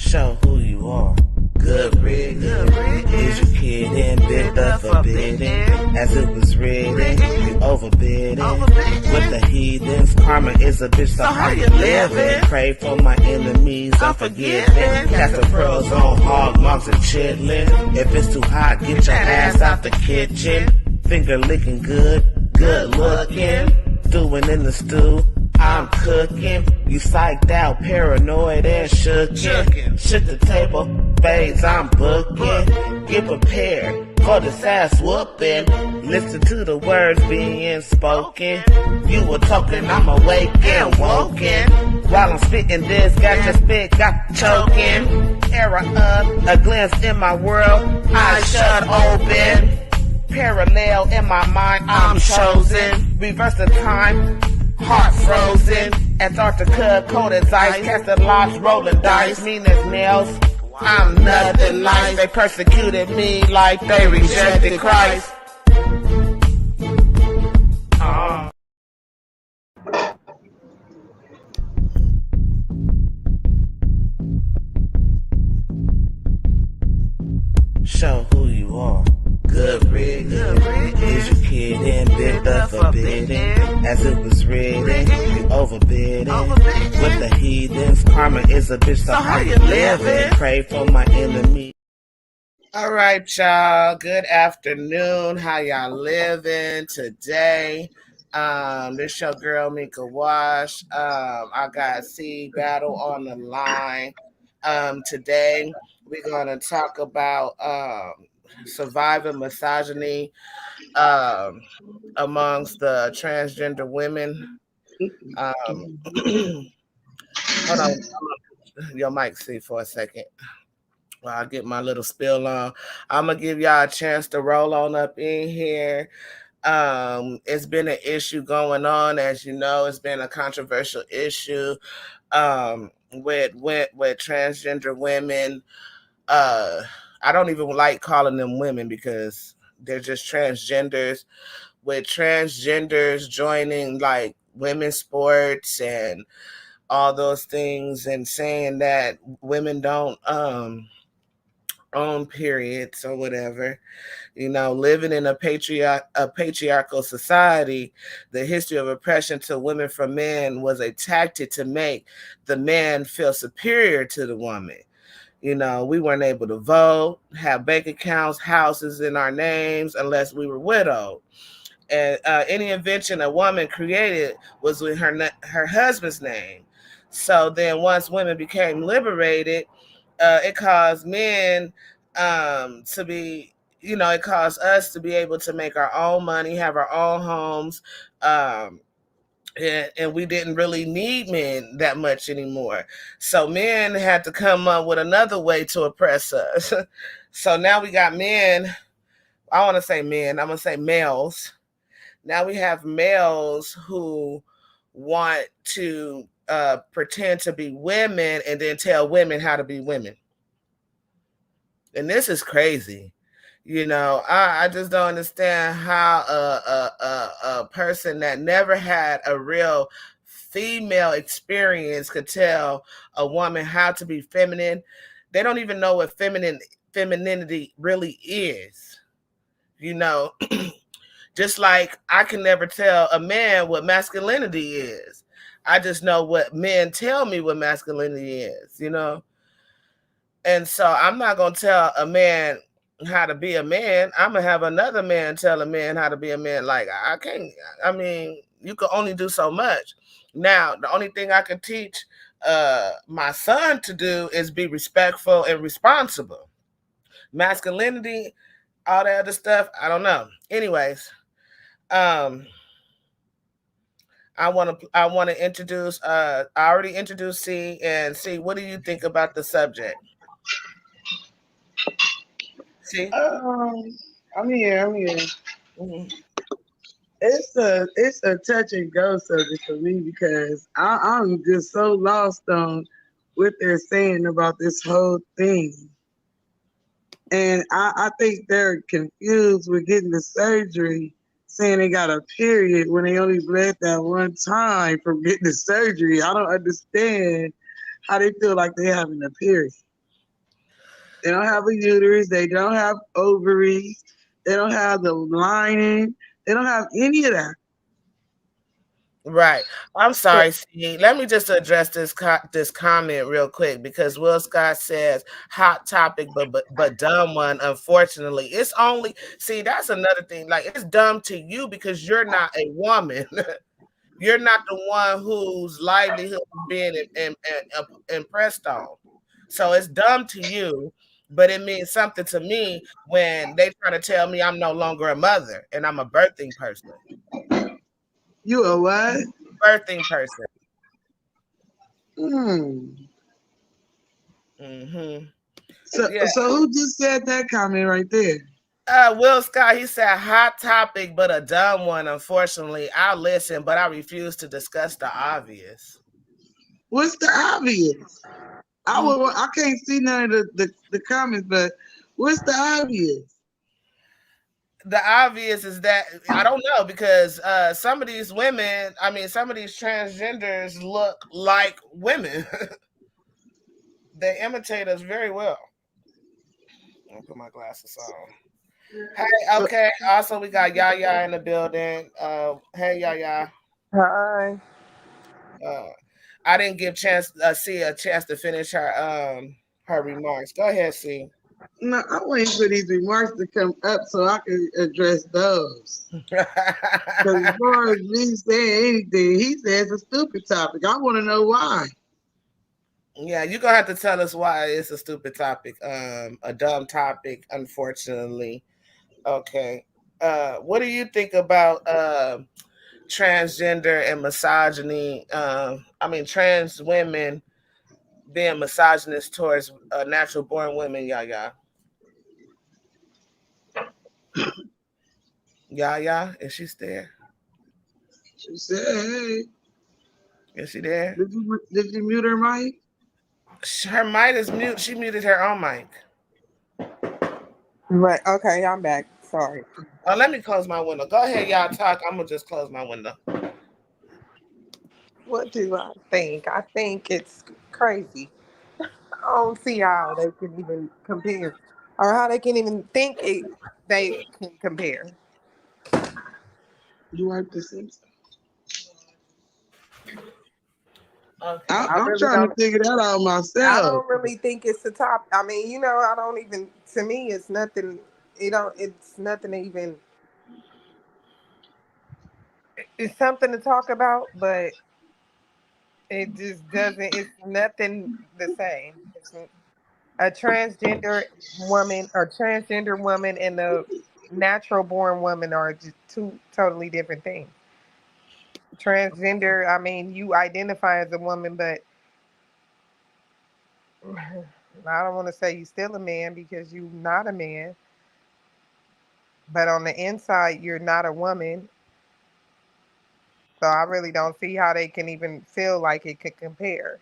Show who you are. Good riddance. Is your kid in bit the forbidden? As it was written, you overbid it. With the heathens, karma is a bitch, so how you living? Pray for my enemies, unforgiving. Cast the pearls on hog moms and chitlin'. If it's too hot, get your ass out the kitchen. Finger licking good looking. Stewing in the stew, I'm cooking. You psyched out, paranoid and shookin'. Shook the table, fades I'm booking. Get prepared for this ass whooping. Listen to the words being spoken. You were talking, I'm awake and woken. While I'm spitting this, got your spit, got choking. Era of a glance in my world, eyes shut open. Parallel in my mind, I'm chosen. Reverse the time, heart frozen. Antarctica, cold as ice. Casting locks, rolling dice. Mean as nails, I'm nothing nice. They persecuted me like they rejected Christ. Show who you are. Good riddance. Is your kid in bit the forbidden? As it was written, you overbid it. With the heathens, karma is a bitch, so how you living? Pray for my enemy. All right, y'all. Good afternoon. How y'all living today? This your girl Mika Wash. I got C Battle on the line. Today we're gonna talk about surviving misogyny amongst the transgender women. Hold on, your mic, C, for a second. Well, I'll get my little spill on. I'm gonna give y'all a chance to roll on up in here. It's been an issue going on, as you know. It's been a controversial issue with transgender women. I don't even like calling them women because they're just transgenders. With transgenders joining like women's sports and all those things, and saying that women don't own periods or whatever. You know, living in a patriarchal society, the history of oppression to women from men was a tactic to make the man feel superior to the woman. You know, we weren't able to vote, have bank accounts, houses in our names unless we were widowed. And any invention a woman created was with her husband's name. So then once women became liberated, it caused men to be, you know, it caused us to be able to make our own money, have our own homes, and we didn't really need men that much anymore. So men had to come up with another way to oppress us. So now we got men. I want to say men. I'm going to say males. Now we have males who want to pretend to be women and then tell women how to be women. And this is crazy. You know, I just don't understand how a person that never had a real female experience could tell a woman how to be feminine. They don't even know what femininity really is. You know, just like I can never tell a man what masculinity is. I just know what men tell me what masculinity is, you know. And so I'm not going to tell a man how to be a man. I'm going to have another man tell a man how to be a man. Like, I can't, I mean, you can only do so much. Now, the only thing I can teach my son to do is be respectful and responsible. Masculinity, all that other stuff, I don't know. Anyways, I want to introduce, I already introduced C, and C, what do you think about the subject? See? I'm here. Mm-hmm. It's a touch and go subject for me because I'm just so lost on what they're saying about this whole thing. And I think they're confused with getting the surgery, saying they got a period when they only bled that one time from getting the surgery. I don't understand how they feel like they're having a period. They don't have a uterus. They don't have ovaries. They don't have the lining. They don't have any of that. Right. I'm So, sorry, C. Let me just address this comment real quick because Will Scott says hot topic, but dumb one. Unfortunately, it's only see that's another thing. Like it's dumb to you because you're not a woman. You're not the one whose livelihood is being impressed on. So it's dumb to you, but it means something to me when they try to tell me I'm no longer a mother and I'm a birthing person. You a what? Birthing person. Hmm. Hmm. So, Yeah. so who just said that comment right there? Will Scott, he said hot topic, but a dumb one. Unfortunately, I'll listen, but I refuse to discuss the obvious. What's the obvious? Mm, I can't see none of the comments, but what's the obvious? the obvious is that I don't know because some of these women, I mean, some of these transgenders look like women. They imitate us very well. I'll put my glasses on. Hey, So okay. Also, we got Yaya in the building. Hey, Yaya. hi. Uh, I didn't give chance see a chance to finish her remarks. Go ahead, see. no, I'm waiting for these remarks to come up so I can address those. Because as far as me saying anything, he says a stupid topic. I want to know why. Yeah, you're gonna have to tell us why it's a stupid topic, a dumb topic, unfortunately. Okay. What do you think about transgender and misogyny? I mean, trans women being misogynist towards natural born women. Yaya, Yaya, is she there? She said, "Hey, Is she there? did you mute her mic?" Her mic is mute. She muted her own mic. Right. Okay, I'm back. Sorry. Oh, let me close my window. Go ahead, y'all talk. I'm gonna just close my window. What do I think? I think it's crazy. I don't see how they can even compare, or how they can even think they can compare. You want to say something? Okay. I I'm really trying to don't. figure that out I myself. don't really think it's the top. I mean, I don't even. To me, it's nothing. It's nothing to even. It's something to talk about, but it just doesn't. It's nothing the same. It's a transgender woman and the natural born woman are just two totally different things. Transgender, I mean, you identify as a woman, but I don't want to say you still a man because you're not a man. But on the inside, you're not a woman. So I really don't see how they can even feel like it could compare.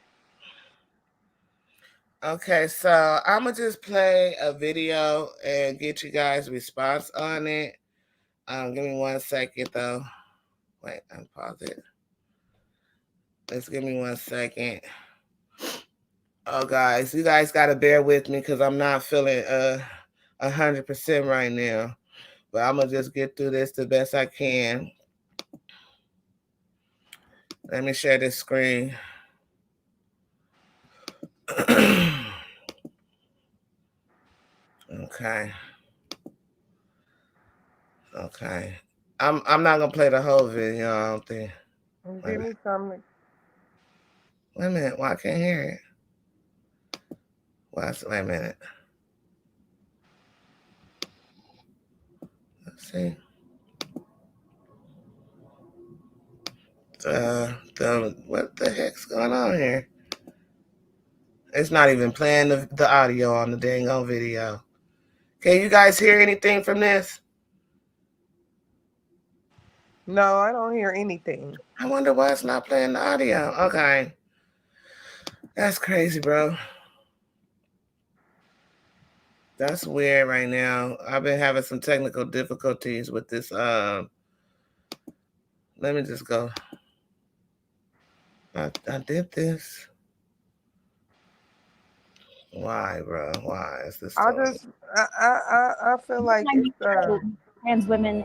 Okay, so I'm gonna just play a video and get you guys' response on it. Give me 1 second though. Wait, unpause it. Let's give me 1 second. Oh, guys, you guys gotta bear with me because I'm not feeling 100% right now. But I'm gonna just get through this the best I can. Let me share this screen. Okay. Okay. I'm not gonna play the whole video, I don't think. Give me something. Wait a minute, why I can't hear it? Wait a minute. Let's see. What the heck's going on here? It's not even playing the audio on the dang on video. Can you guys hear anything from this? No, I don't hear anything. I wonder why it's not playing the audio. Okay. That's crazy, bro. That's weird right now. I've been having some technical difficulties with this. Let me just go. I did this. Why, bro? Why is this I so? just I feel like My main it's issue with trans women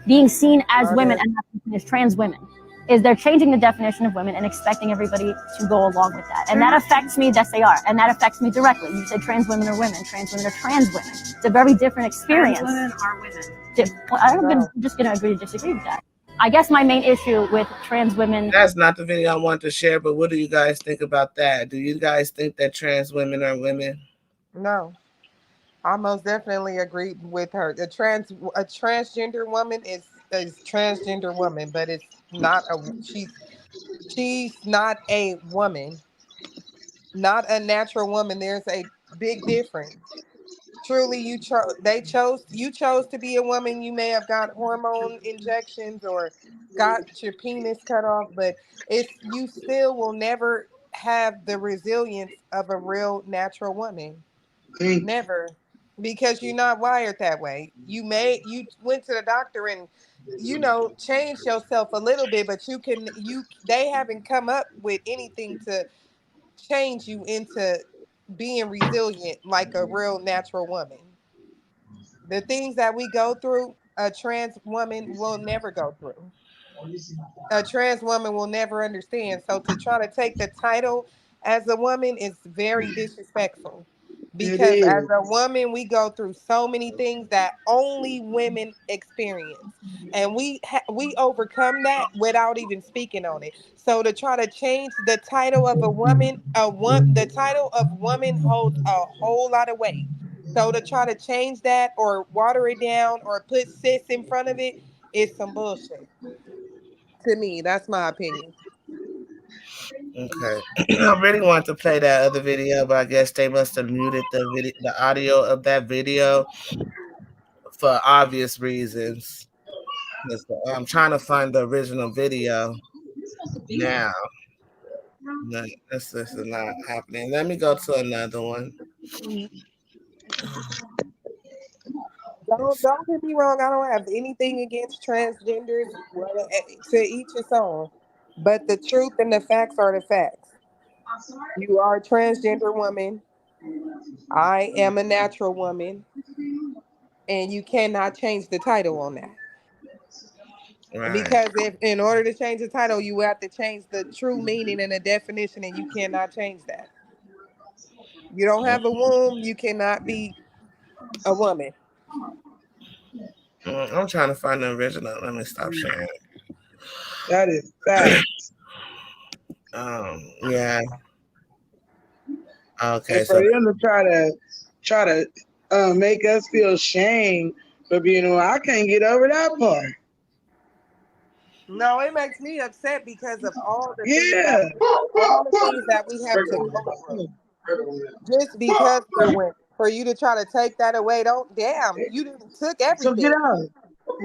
being seen as women and not being seen as trans women is they're changing the definition of women and expecting everybody to go along with that. And that affects me, yes they are. And that affects me directly. You say trans women are women, trans women are trans women. It's a very different experience. Trans women are women. I'm just going to agree to disagree with that. I guess my main issue with trans women. That's not the video I want to share, but what do you guys think about that? Do you guys think that trans women are women? No. I most definitely agree with her. A transgender woman is transgender woman, but it's not a she's not a woman, not a natural woman. There's a big difference. Truly, you chose to be a woman. You may have got hormone injections or got your penis cut off, but it's you still will never have the resilience of a real natural woman. Never. Because you're not wired that way. You went to the doctor and changed yourself a little bit, but they haven't come up with anything to change you into being resilient like a real natural woman. The things that we go through, a trans woman will never go through. A trans woman will never understand. So to try to take the title as a woman is very disrespectful. Because as a woman, we go through so many things that only women experience, and we overcome that without even speaking on it. So to try to change the title of a woman, the title of woman holds a whole lot of weight. So to try to change that or water it down or put cis in front of it is some bullshit. To me, that's my opinion. Okay. I really want to play that other video, but I guess they must have muted the audio of that video for obvious reasons. I'm trying to find the original video now. No, this is not happening. Let me go to another one. Don't get me wrong. I don't have anything against transgenders. To each his own. But the truth and the facts are the facts. You are a transgender woman. I am a natural woman, and you cannot change the title on that. Right. Because if in order to change the title, you have to change the true meaning and the definition, and you cannot change that. You don't have a womb, you cannot be a woman. I'm trying to find the original. Let me stop sharing. That is fact. Yeah. Okay, And for so them to try to make us feel shame for being a woman, I can't get over that part. No, it makes me upset because of Yeah. all the things that we have to go through. Just because we're women. For you to try to take that away, don't damn, you didn't took So get everything. out.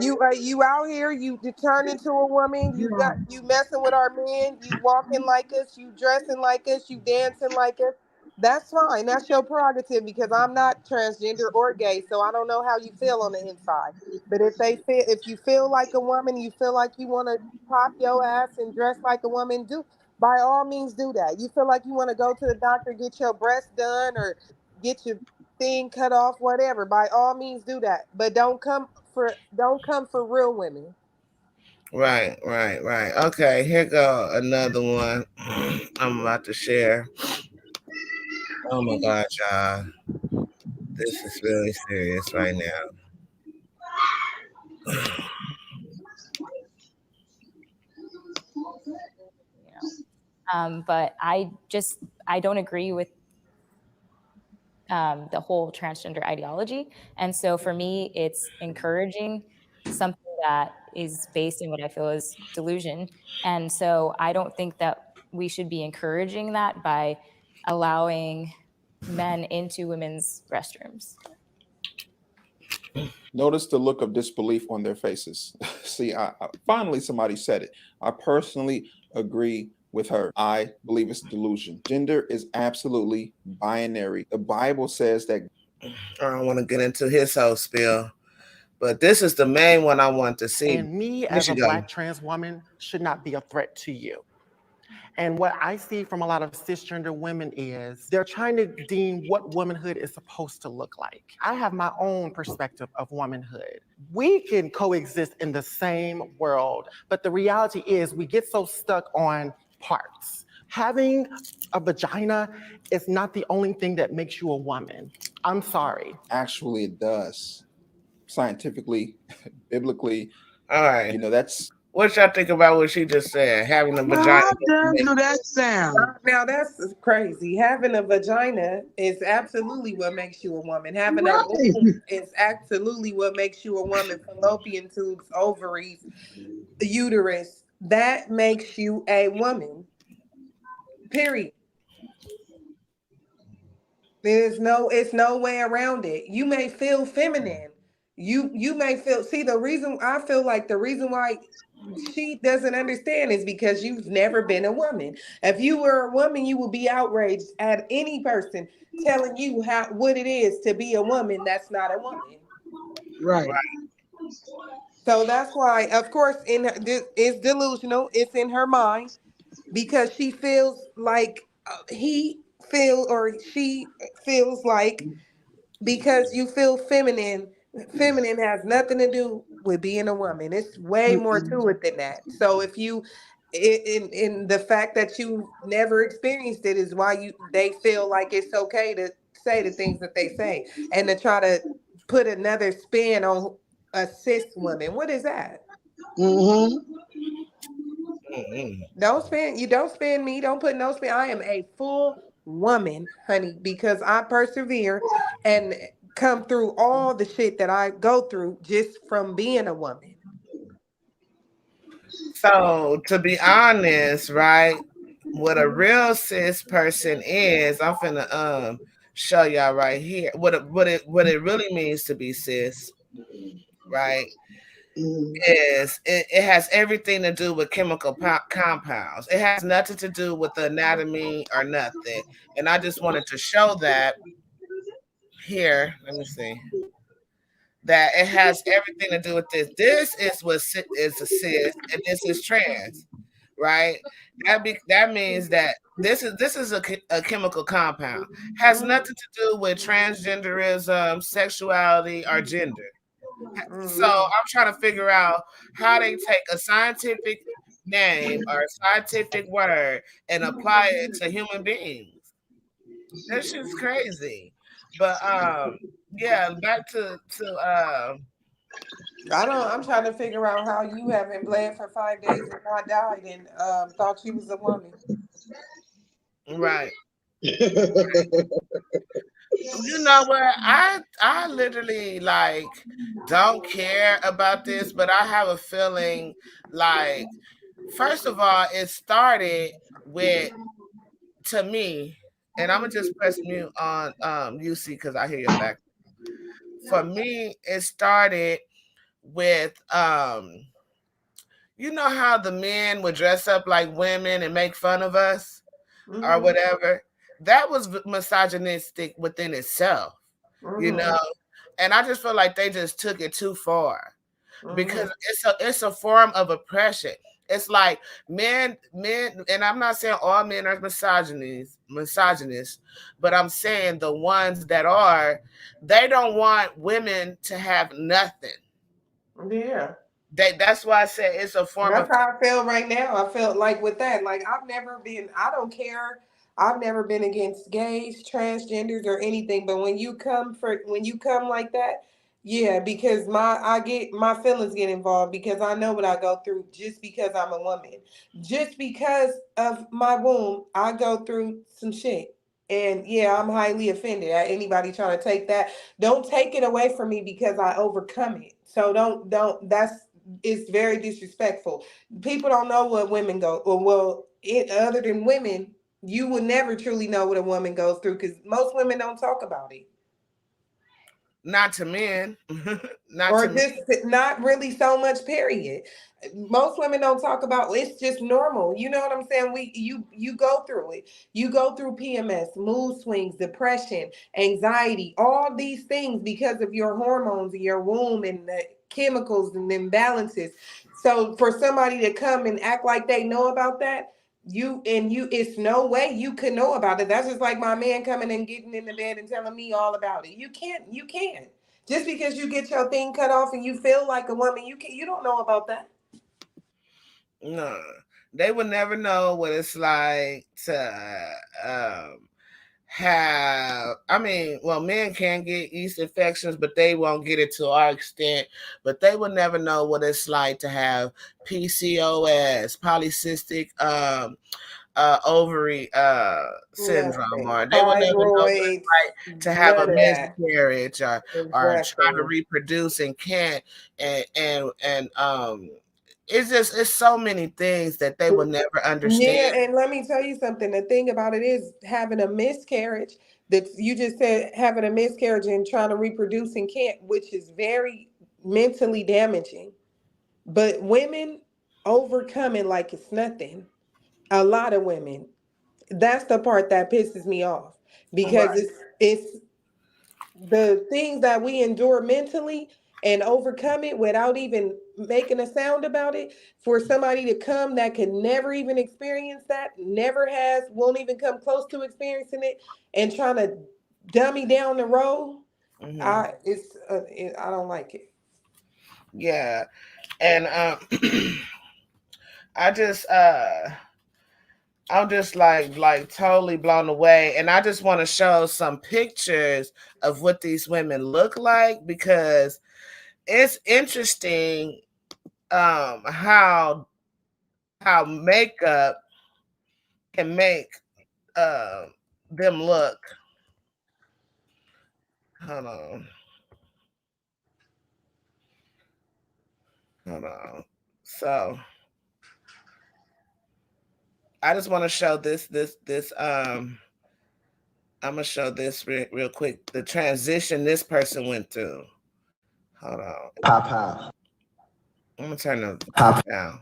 You out here, you turn into a woman, you messing with our men, you walking like us, you dressing like us, you dancing like us. That's fine. That's your prerogative because I'm not transgender or gay, so I don't know how you feel on the inside. But if you feel like a woman, you feel like you want to pop your ass and dress like a woman, do by all means do that. You feel like you want to go to the doctor, get your breast done or get your thing cut off, whatever. By all means do that. But don't come for real women. right. Okay, here go another one. I'm about to share. Oh my God, y'all. This is really serious right now. But I don't agree with the whole transgender ideology. And so for me, it's encouraging something that is based in what I feel is delusion. And so I don't think that we should be encouraging that by allowing men into women's restrooms. Notice the look of disbelief on their faces. See, finally somebody said it. I personally agree with her. I believe it's delusion. Gender is absolutely binary. The Bible says that. I don't want to get into his whole spiel, but this is the main one I want to see. And me as a Black trans woman should not be a threat to you. And what I see from a lot of cisgender women is they're trying to deem what womanhood is supposed to look like. I have my own perspective of womanhood. We can coexist in the same world, but the reality is we get so stuck on parts. Having a vagina is not the only thing that makes you a woman. I'm sorry. Actually, it does. Scientifically, biblically, All right. you know, that's What y'all think about what she just said? Having a Well, vagina. how do that sound? Now that's crazy. Having a vagina is absolutely what makes you a woman. Having a Right. womb is absolutely what makes you a woman. Fallopian tubes, ovaries, uterus, that makes you a woman. Period. It's no way around it. You may feel feminine. You may feel, see, the reason I feel like the reason why she doesn't understand is because you've never been a woman. If you were a woman, you would be outraged at any person telling you what it is to be a woman that's not a woman. Right. So that's why, of course, this is delusional. It's in her mind because she feels like she feels like because you feel feminine, feminine has nothing to do with being a woman. It's way more Mm-mm. to it than that. So if you in the fact that you never experienced it is why they feel like it's okay to say the things that they say and to try to put another spin on a cis woman. What is that? Mm-hmm. Mm-mm. Don't spin me. Don't put no spin. I am a full woman, honey, because I persevere and come through all the shit that I go through just from being a woman. So to be honest, right, what a real cis person is, I'm finna show y'all right here what it really means to be cis, right? Mm-hmm. Is it has everything to do with chemical compounds. It has nothing to do with the anatomy or nothing. And I just wanted to show that here. Let me see. That it has everything to do with this. This is what is a cis, and this is trans, right? That means that this is a chemical compound. Has nothing to do with transgenderism, sexuality, or gender. So Mhm. I'm trying to figure out how they take a scientific name or a scientific word and apply it to human beings. That shit's crazy. But yeah, back to I'm trying to figure out how you haven't bled for 5 days and not died and thought you was a woman. right. You know what? I literally like don't care about this, but I have a feeling like first of all, it started with to me, and I'm gonna just press mute on UC because I hear your back. For me, it started with you know how the men would dress up like women and make fun of us or Hmm. whatever. That was misogynistic within itself, you Hmm. know. And I just feel like they just took it too far Hmm. because it's a form of oppression. It's like men, and I'm not saying all men are misogynists, but I'm saying the ones that are, they don't want women to have nothing. Yeah. That's why I said it's a form That's of how I feel right now. I felt like with that, like I don't care. I've never been against gays, transgenders, or anything. But when you come like that, yeah, because my feelings get involved because I know what I go through just because I'm a woman. Just because of my womb, I go through some shit. And yeah, I'm highly offended at anybody trying to take that. Don't take it away from me because I overcome it. So don't that's it's very disrespectful. People don't know what women go, or other than women, you will never truly know what a woman goes through because most women don't talk about it. not to men, not Or to men. just not really so much, period. Most women don't talk about it's just normal. You know what I'm saying? You go through it. You go through PMS, mood swings, depression, anxiety, all these things because of your hormones and your womb and the chemicals and imbalances. So for somebody to come and act like they know about that, It's no way you could know about it. That's just like my man coming and getting in the bed and telling me all about it. You can't. Just because you get your thing cut off and you feel like a woman, you don't know about that. No, they would never know what it's like to have. I mean, well, men can get yeast infections, but they won't get it to our extent. But they would never know what it's like to have PCOS, polycystic ovary syndrome, or they would never know what it's Fibroids, like to have a none of that. miscarriage, or try to Exactly. reproduce and can't, and it's so many things that they will never understand. Yeah, and let me tell you something. The thing about it is having a miscarriage, that you just said having a miscarriage and trying to reproduce and can't, which is very mentally damaging. But women overcome it like it's nothing. A lot of women. That's the part that pisses me off, because Right. it's the things that we endure mentally and overcome it without even making a sound about it. For somebody to come that can never even experience that, never has, won't even come close to experiencing it, and trying to dummy down the road, Mm-hmm. I don't like it. Yeah, and I just I'm just like totally blown away, and I just want to show some pictures of what these women look like, because it's interesting how makeup can make uh, them look. Hold on, hold on. So I just want to show this. I'm gonna show this real quick. The transition this person went through. Hold on. I'm gonna turn the down.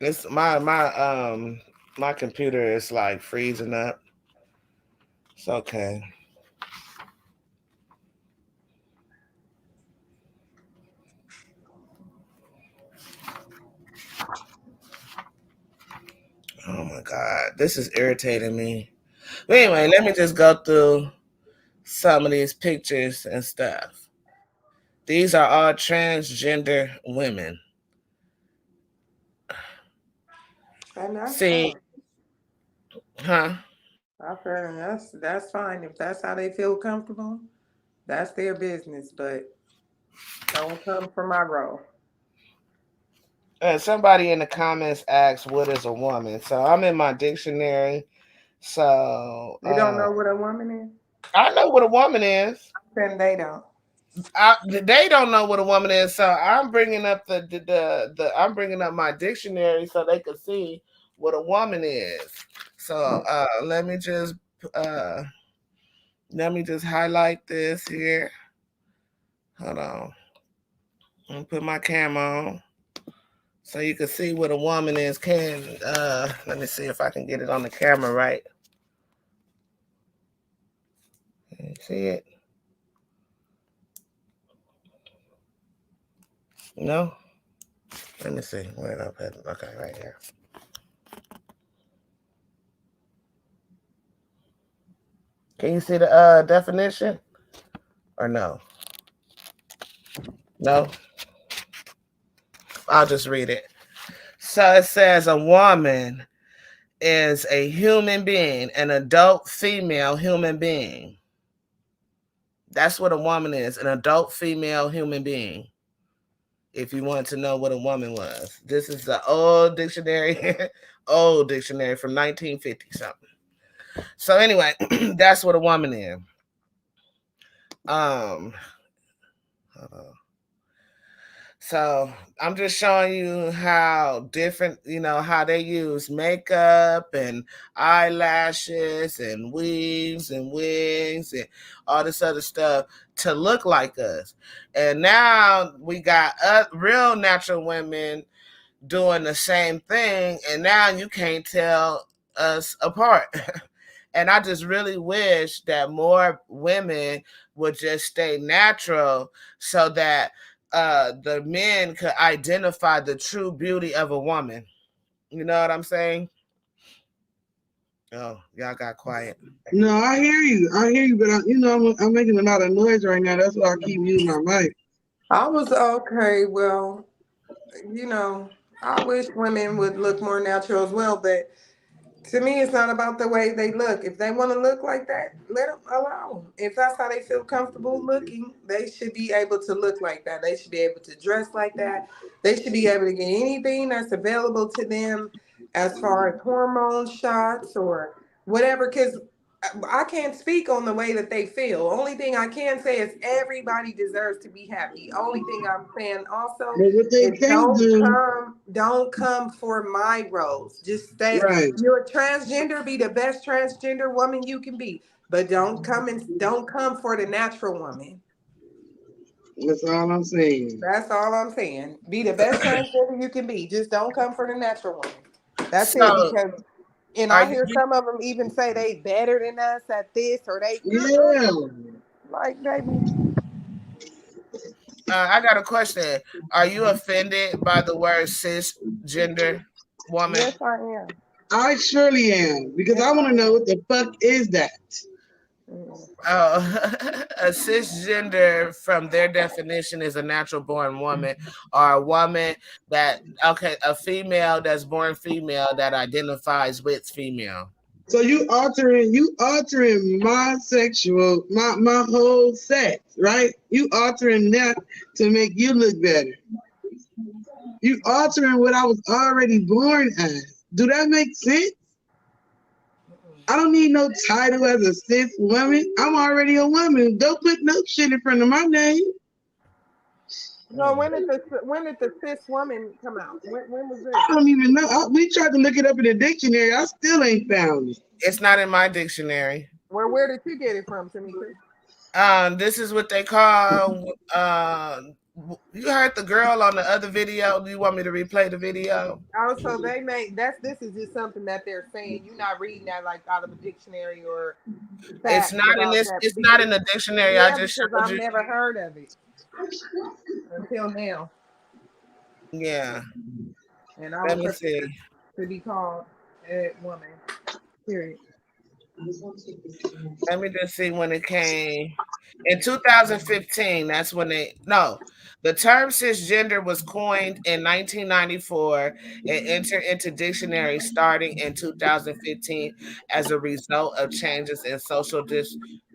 It's my computer is like freezing up. It's okay. Oh my god, this is irritating me. But anyway, let me just go through some of these pictures and stuff. These are all transgender women. And that's See, fine. huh? That's fine. If that's how they feel comfortable, that's their business. But don't come for my role. And somebody in the comments asked, "What is a woman?" So I'm in my dictionary. So They don't know what a woman is. I know what a woman is. Then they don't. They don't know what a woman is, so I'm bringing up I'm bringing up my dictionary so they can see what a woman is. So uh, let me just highlight this here. Hold on, I'm gonna put my camera on so you can see what a woman is. Let me see if I can get it on the camera right. Can you see it? No. Let me see. Where did I put it? Okay, right here. Can you see the definition? Or no? No? I'll just read it. So it says a woman is a human being, an adult female human being. That's what a woman is, an adult female human being. If you want to know what a woman was, this is the old dictionary, old dictionary from 1950 something. So anyway, that's what a woman is. Um, So I'm just showing you how different, how they use makeup and eyelashes and weaves and wigs and all this other stuff to look like us. And now we got real natural women doing the same thing, and now you can't tell us apart. And I just really wish that more women would just stay natural so that the men could identify the true beauty of a woman. You know what I'm saying? Oh, y'all got quiet. No, I hear you. I hear you, but I'm making a lot of noise right now. That's why I keep using my mic. I was okay. Well, I wish women would look more natural as well, but to me, it's not about the way they look. If they want to look like that, let them allow them. If that's how they feel comfortable looking, they should be able to look like that. They should be able to dress like that. They should be able to get anything that's available to them as far as hormone shots or whatever. Because I can't speak on the way that they feel. Only thing I can say is everybody deserves to be happy. Only thing I'm saying also But what they is can't do, don't come for my roles. Just stay. right? You're a transgender. Be the best transgender woman you can be, but don't come for the natural woman. That's all I'm saying. That's all I'm saying. Be the best transgender you can be. Just don't come for the natural woman. That's it. So, Because, and are I you? hear some of them even say they better than us at this or they Yeah. like baby. I got a question. Are you offended by the word cisgender woman? Yes, I am. I surely am because I want to know what the fuck is that. Mm. Oh, a cisgender, from their definition, is a natural born woman or a woman a female that's born female that identifies with female. So you altering my whole sex, right? You altering that to make you look better. You altering what I was already born as. Do that make sense? I don't need no title as a cis woman. I'm already a woman. Don't put no shit in front of my name. No, when did the cis woman come out? When was this? I don't even know. We tried to look it up in the dictionary. I still ain't found it. It's not in my dictionary. Where did you get it from, Tamika? This is what they call. You heard the girl on the other video. Do you want me to replay the video? Also, they made this is just something that they're saying. You're not reading that like out of a dictionary or It's facts not in about this. that. It's not in the dictionary. I Yeah, just because showed I've you. never heard of it until now, Yeah. and I Let would me prefer see. to be called a woman. Period. Let me just see when it came. In 2015, that's when the term cisgender was coined in 1994 and entered into dictionaries starting in 2015 as a result of changes in social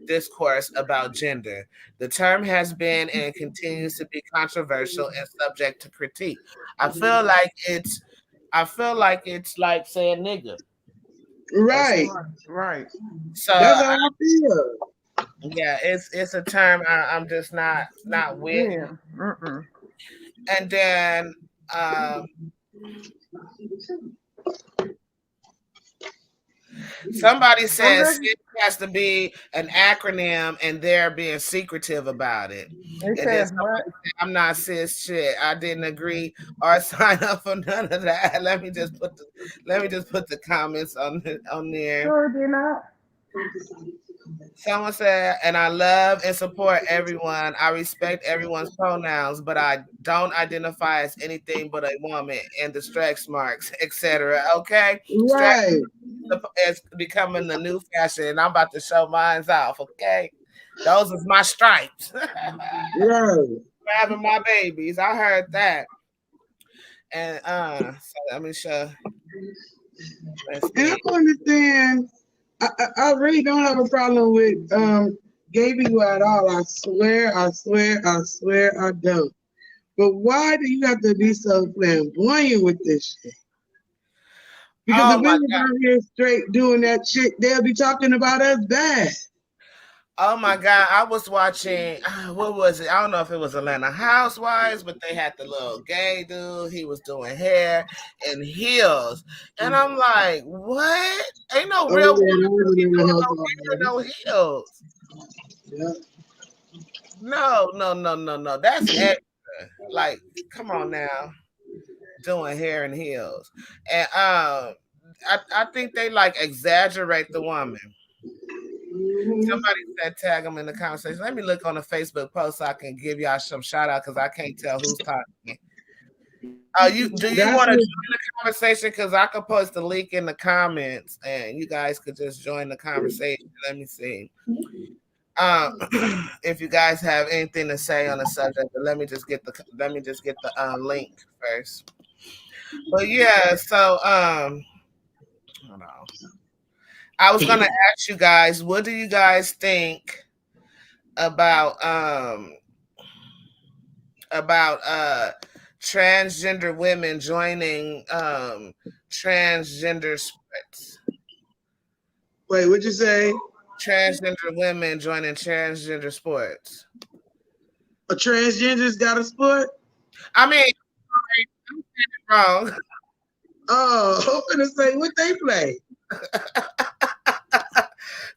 discourse about gender. The term has been and continues to be controversial and subject to critique. I feel like it's like saying nigga or Right. Right. so. That's how I feel. Yeah, it's a term I'm just not with. Yeah. Mm-mm. And then somebody I'm says just, it has to be an acronym, and they're being secretive about it. it And then says somebody what? said, I'm not cis shit. I didn't agree or sign up for none of that. Let me just put the comments on there. Sure did not. Someone said, and I love and support everyone. I respect everyone's pronouns, but I don't identify as anything but a woman and the stretch marks, etc. Okay? Stretch Right. is becoming the new fashion, and I'm about to show mine off, okay? Those is my stripes. Right. Grabbing my babies. I heard that. And so let me show. Let's And see. I don't understand. I really don't have a problem with gay people at all. I swear, I don't. But why do you have to be so flamboyant with this shit? Because Oh if we my was God. out here straight doing that shit, they'll be talking about us bad. Oh my God, I was watching, what was it? I don't know if it was Atlanta Housewives, but they had the little gay dude. He was doing hair and heels. And I'm like, what? Ain't no Oh real woman yeah, that gonna was be in the doing house no hair and no already. heels. Yeah. No. That's extra. Like, come on now. Doing hair and heels. And I think they like exaggerate the woman. Mhm. Somebody said tag them in the conversation. Let me look on the Facebook post so I can give y'all some shout out because I can't tell who's talking. You That's want to what, join the conversation? Because I could post the link in the comments, and you guys could just join the conversation. Let me see. If you guys have anything to say on the subject, but let me just get the link first. But yeah, so hold on. I was gonna ask you guys, what do you guys think about transgender women joining transgender sports? wait, what'd you say? Transgender women joining transgender sports. A transgender's got a sport? I mean, sorry, I'm saying it wrong. Oh, I'm gonna say what they play.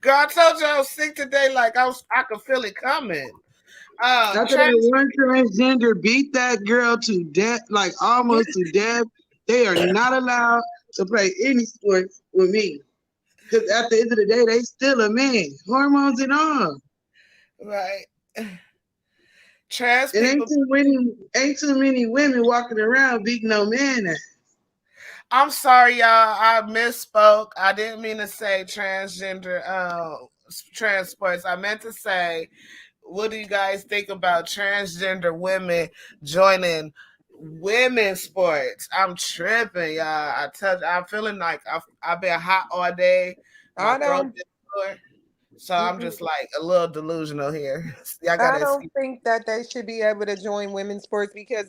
Girl, I told you I was sick today. Like I could feel it coming. After that one transgender beat that girl to death, like almost to death, they are not allowed to play any sports with me. Because at the end of the day, they still a man, hormones and all. Right. Trans It people. ain't too many women walking around beating no man ass. I'm sorry, y'all. I misspoke. I didn't mean to say transgender trans sports. I meant to say, what do you guys think about transgender women joining women's sports? I'm tripping, y'all. I'm feeling like I've been hot all day. My I throat don't. is sore. So I'm just like a little delusional here. Y'all I gotta don't excuse. think that they should be able to join women's sports because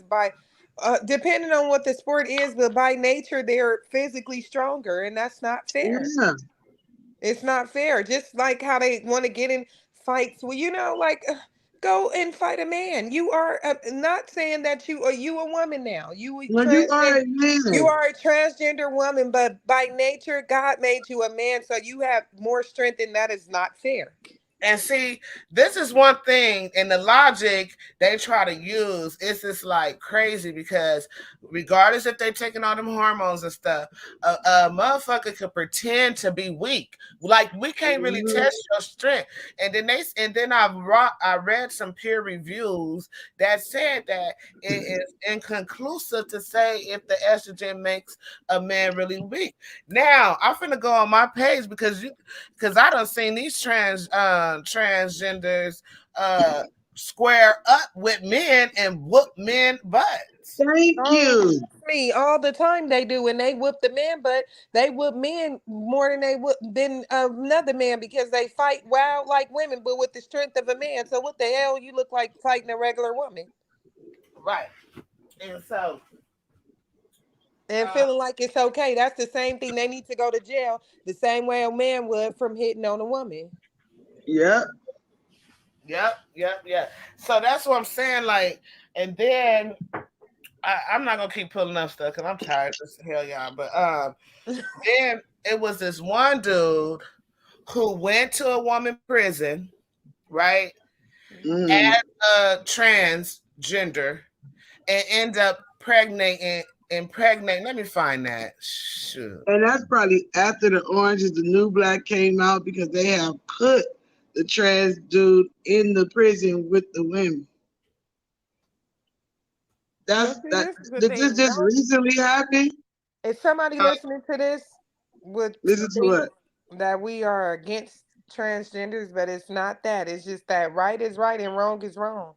depending on what the sport is, but by nature they're physically stronger, and that's not fair. Yeah. It's not fair. Just like how they want to get in fights. Well, go and fight a man. You are not saying that you a woman now. Well, you are a You man. are a transgender woman, but by nature, God made you a man, so you have more strength, and that is not fair. And see, this is one thing, and the logic they try to use is just like crazy because regardless if they're taking all them hormones and stuff, a motherfucker could pretend to be weak. Like we can't really Mhm. test your strength. And then I read some peer reviews that said that it is inconclusive to say if the estrogen makes a man really weak. Now I'm finna go on my page because I done seen these transgenders square up with men and whoop men butts. Thank Oh, you. me all the time they do, and they whoop the man, but they whoop men more than they whoop than another man because they fight wild like women, but with the strength of a man. So what the hell? You look like fighting a regular woman Right. And so and uh, feeling like it's okay. That's the same thing. They need to go to jail the same way a man would from hitting on a woman. Yep. yep. So that's what I'm saying. Like, and then I'm not gonna keep pulling up stuff because I'm tired as hell, y'all. But then it was this one dude who went to a woman prison, right, Mm. as a transgender, and end up impregnating. Let me find that. Shoot. And that's probably after the Orange is the New Black came out because they have put the trans dude in the prison with the women. Well, That's see, that. this is the Did this thing. just Don't recently happen? if somebody Uh, listening to this would Listen to think what? that we are against transgenders, but it's not that. It's just that right is right and wrong is wrong.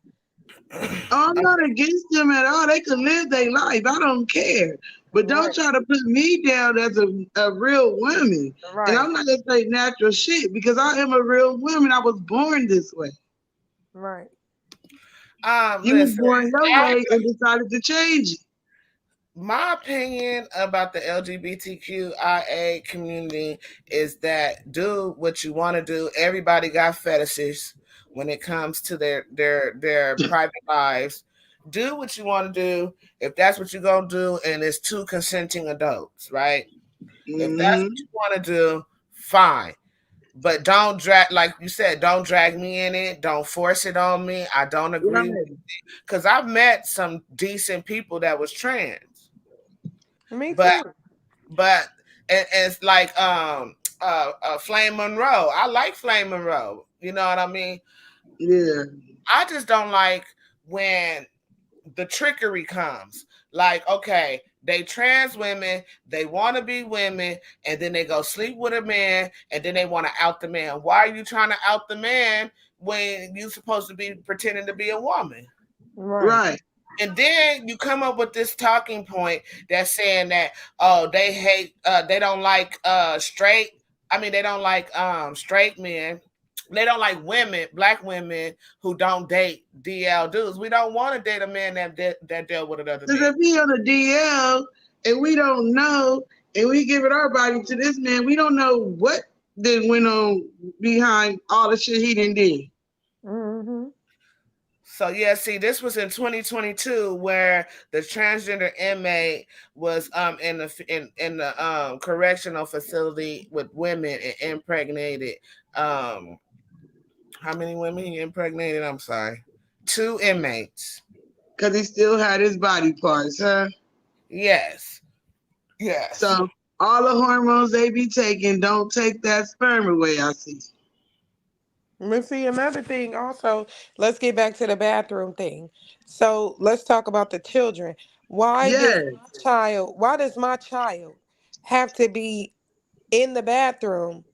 Oh, I'm not against them at all. They can live their life. I don't care. But don't Right, try to put me down as a real woman. And right, I'm not gonna say natural shit because I am a real woman. I was born this way. right. You was Listen, born your way and decided to change it. my opinion about the LGBTQIA community is that do what you want to do. Everybody got fetishes when it comes to their private lives. Do what you want to do if that's what you're gonna do, and it's two consenting adults, right? If that's Mm-hmm. what you want to do, fine. But don't drag, like you said, don't drag me in it. Don't force it on me. I don't agree with Right. it because I've met some decent people that was trans, Me but too. but and it's like Flame Monroe. I like Flame Monroe. You know what I mean? Yeah. I just don't like when the trickery comes. Like, okay, they trans women, they want to be women, and then they go sleep with a man, and then they want to out the man. Why are you trying to out the man when you're supposed to be pretending to be a woman? Right. And then you come up with this talking point that's saying that, oh, they hate, they don't like straight. I mean, they don't like straight men. They don't like women, black women who don't date DL dudes. We don't want to date a man that dealt with another Because man. if he on a DL and we don't know, and we giving our body to this man, we don't know what then went on behind all the shit he done did. Mm-hmm. So yeah, see, this was in 2022 where the transgender inmate was in the correctional facility with women and impregnated. How many women he impregnated? I'm sorry, 2 inmates. Because he still had his body parts, huh? Yes, yes, So all the hormones they be taking don't take that sperm away, I see. But see, another thing also, let's get back to the bathroom thing. So let's talk about the children. Yes. Why does my child have to be in the bathroom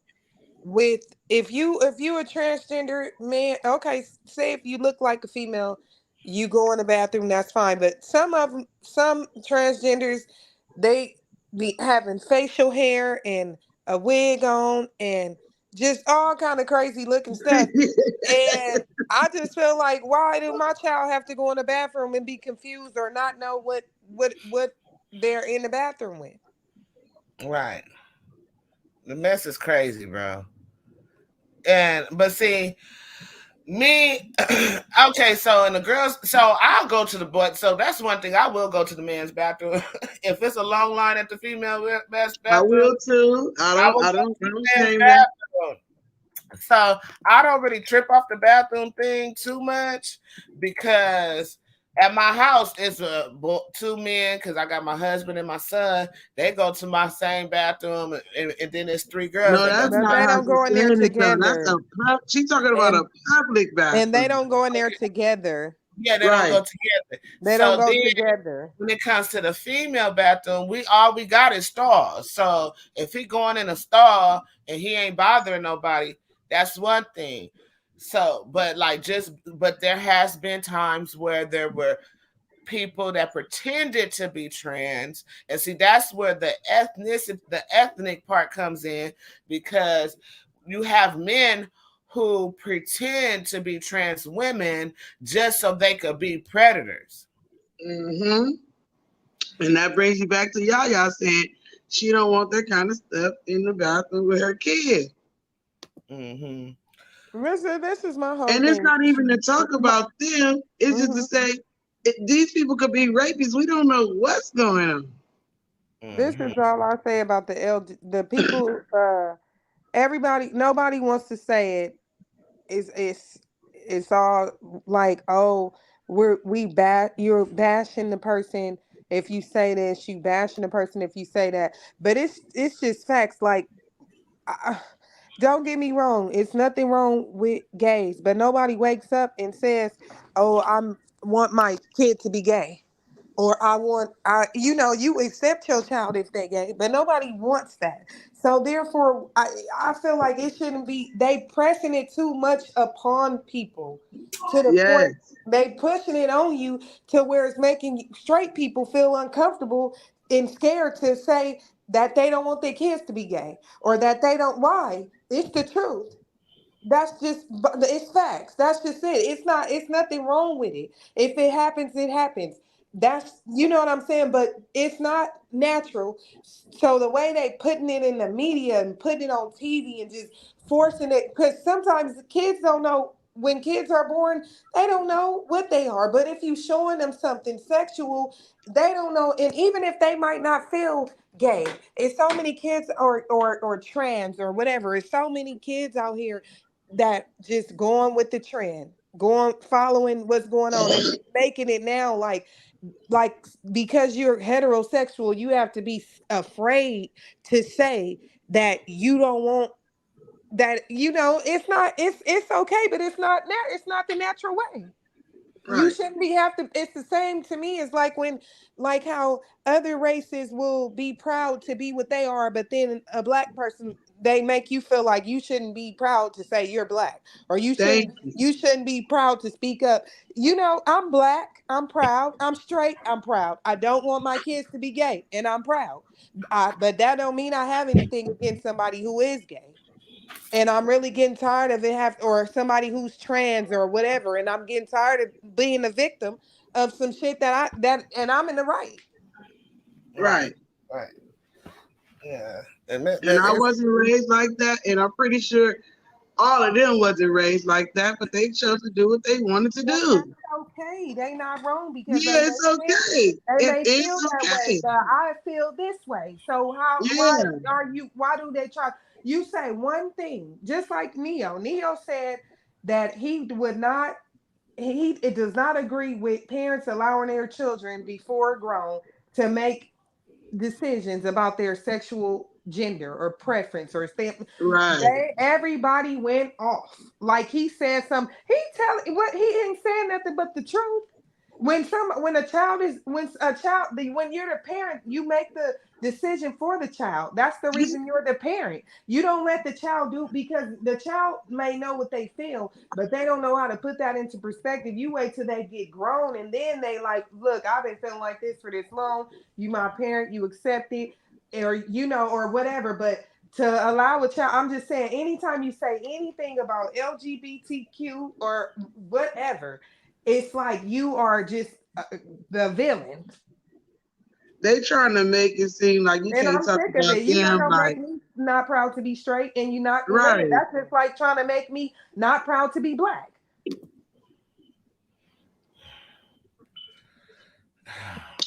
with, if you a transgender man, okay, say if you look like a female, you go in the bathroom, that's fine. But some transgenders, they be having facial hair and a wig on and just all kind of crazy looking stuff. And I just feel like, why do my child have to go in the bathroom and be confused or not know what they're in the bathroom with? right. The mess is crazy, bro. And but see, me, okay, so and the girls, so I'll go to the but so that's one thing, I will go to the men's bathroom. If it's a long line at the female I bathroom, will too. I will go to I the don't men's shame that. bathroom. So I don't really trip off the bathroom thing too much because at my house it's 2 men because I got my husband and my son. They go to my same bathroom, and then there's 3 girls No, that go that's to But not they my. how don't she's go in there saying it though. That's together. she's talking about a And public they bathroom. don't go in there together. Yeah, they don't Right. go together. They don't So go then together. when it comes to the female bathroom, we got is stalls. So if he going in a stall and he ain't bothering nobody, that's one thing. So, but there has been times where there were people that pretended to be trans, and see that's where the ethnic part comes in, because you have men who pretend to be trans women just so they could be predators. Mm-hmm. And that brings you back to Yaya saying she don't want that kind of stuff in the bathroom with her kid. Mm-hmm. This is my whole And it's thing. not even to talk about them. It's just to Mhm. say these people could be rapists. We don't know what's going on. This Mm-hmm. is all I say about the people. Everybody, nobody wants to say it. It's all like, oh, you're bashing the person if you say this, you bashing the person if you say that. But it's just facts. Like, I, don't get me wrong, it's nothing wrong with gays, but nobody wakes up and says, "Oh, I want my kid to be gay." Or you accept your child if they're gay, but nobody wants that. So therefore, I feel like it shouldn't be, they pressing it too much upon people to the point Yes. they pushing it on you to where it's making straight people feel uncomfortable and scared to say that they don't want their kids to be gay or that they don't. Why? It's the truth. It's facts. That's just it. It's nothing wrong with it. If it happens, it happens. You know what I'm saying? But it's not natural. So the way they putting it in the media and putting it on TV and just forcing it, because sometimes the kids don't know, when kids are born, they don't know what they are. But if you showing them something sexual, they don't know. And even if they might not feel gay, it's so many kids or trans or whatever. It's so many kids out here that just going with the trend, going following what's going on, and making it now like because you're heterosexual, you have to be afraid to say that you don't want that. It's not, it's okay, but it's not the natural way. You Right. shouldn't be have to. It's the same to me. It's like when, like how other races will be proud to be what they are, but then a black person, they make you feel like you shouldn't be proud to say you're black, or Thank you. you shouldn't be proud to speak up. You know, I'm black, I'm proud, I'm straight, I'm proud. I don't want my kids to be gay, and I'm proud. But that don't mean I have anything against somebody who is gay. And I'm really getting tired of it or somebody who's trans or whatever, and I'm getting tired of being a victim of some shit and I'm in the right. Right. Right. Right. Yeah. And And I wasn't raised like that, and I'm pretty sure all of them wasn't raised like that, but they chose to do what they wanted to And that's do. okay. They not wrong because Yeah, it's okay. they It may feel is that way, okay. but I feel this way. So Yeah. why do they try? You say one thing, just like Neo. Neo said that he would not it does not agree with parents allowing their children before grown to make decisions about their sexual gender or preference or Right. everybody went off. Like he said he ain't saying nothing but the truth. When a child is when you're the parent, you make the decision for the child. That's the reason you're the parent. You don't let the child do, because the child may know what they feel, but they don't know how to put that into perspective. You wait till they get grown, and then they like, look, I've been feeling like this for this long. You my parent, you accept it, or or whatever. But to allow a child, I'm just saying, anytime you say anything about LGBTQ or whatever, it's like you are just the villain. They trying to make it seem like you And can't I'm talk sick of about it. You're not them gonna make like me not proud to be straight, and you're not. right. That's just like trying to make me not proud to be black.